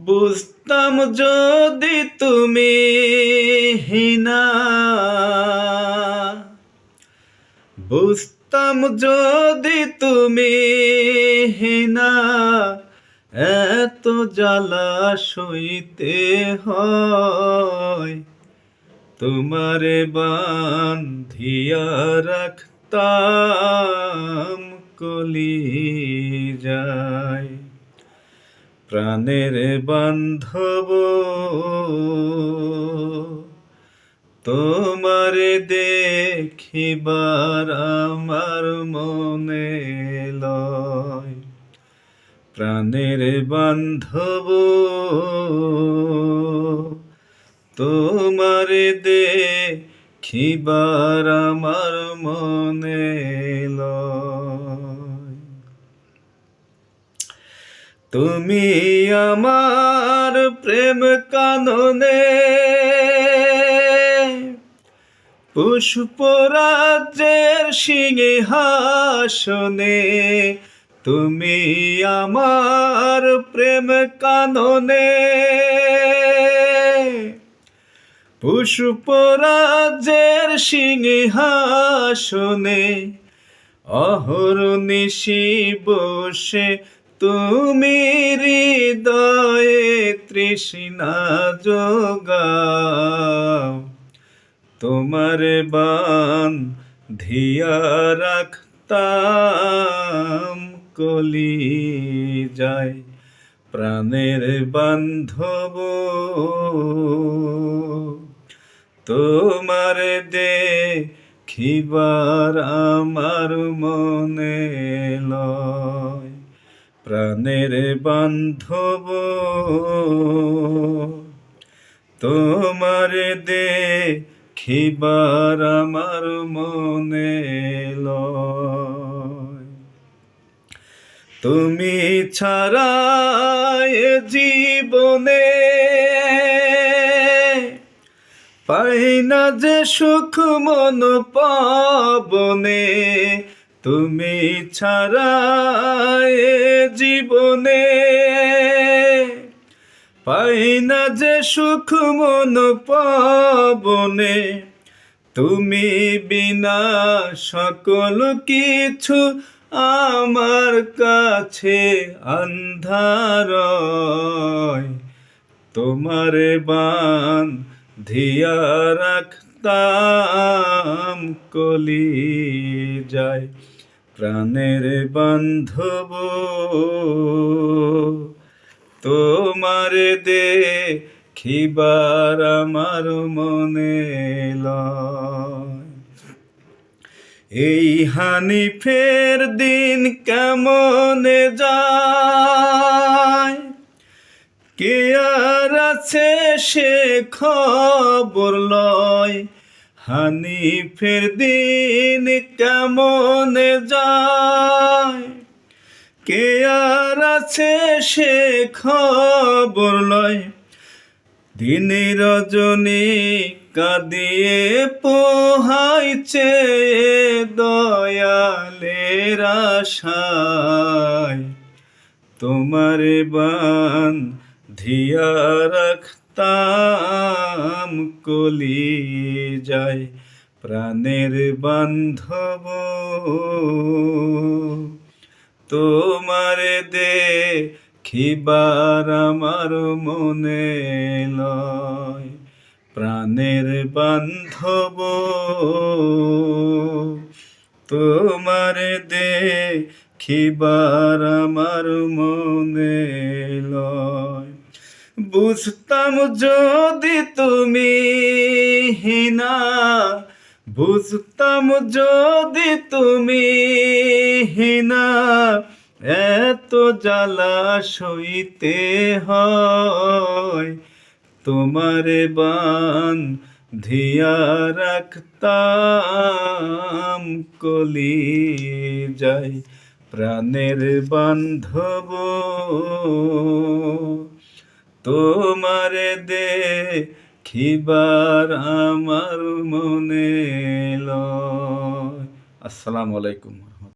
বুঝতাম যদি তুমি হিনা, বুঝতাম যদি তুমি হিনা, এত জ্বালা সইতে হয়। তোমারে বান্ধিয়া রাখতাম কলিজায়, প্রাণের বান্ধব তোমারে দেখিবার আমার মনে লয়। প্রাণের বান্ধব তোমারে দেখিবার আমার মনে লয়। তুমি আমার প্রেম কাননে পুষ্পরাজ্যের সিংহাসনে, তুমি আমার প্রেম কাননে পুষ্পরাজ্যের সিংহাসনে, অহর্নিশি বসে তুমি হৃদয়ে তৃষ্ণা যোগাও। তোমার বান্ধিয়া রাখতাম কলিজায়, প্রাণের বান্ধব তোমার দেখিবার আমার মনে লয়। প্রাণের বান্ধব তোমার দেখিবার আমার মনে লয়। তুমি ছাড়া এ জীবনে পাই না যে সুখ মন পাবনে, তুমি ছাড়া এ জীবনে পাই না যে সুখ মন পাবনে। তুমি বিনা সকল কিছু আমার কাছে আন্ধার, তোমারে বান্ধিয়া রাখতাম কলিজায়, প্রাণের বান্ধব তোমারে দেখিবার আমার মনে লয়। এই হানিফের দিন কেমনে যায়, কে আর আছে সে খবর লয়। হানিফের দিন কেমনে যায়, কে আর আছে সে খবর লয়। দিনে রজনী কাঁদিয়ে পোহাইছে দয়ালের আশায়, তোমারে বান্ধিয়া রাখতাম কলিজায়, প্রাণের বান্ধব তোমারে দেখিবার আমার মনে লয়। প্রাণের বান্ধব তোমারে দেখিবার আমার মনে লয়। বুঝতাম যদি তুমি হিনা, বুঝতাম যদি তুমি হিনা, এত জ্বালা সইতে হয়। তোমারে বান্ধিয়া রাখতাম কলিজায়, প্রাণের বান্ধব তোমারে দেখিবার আমার মনে লয়। আসসালামু আলাইকুম।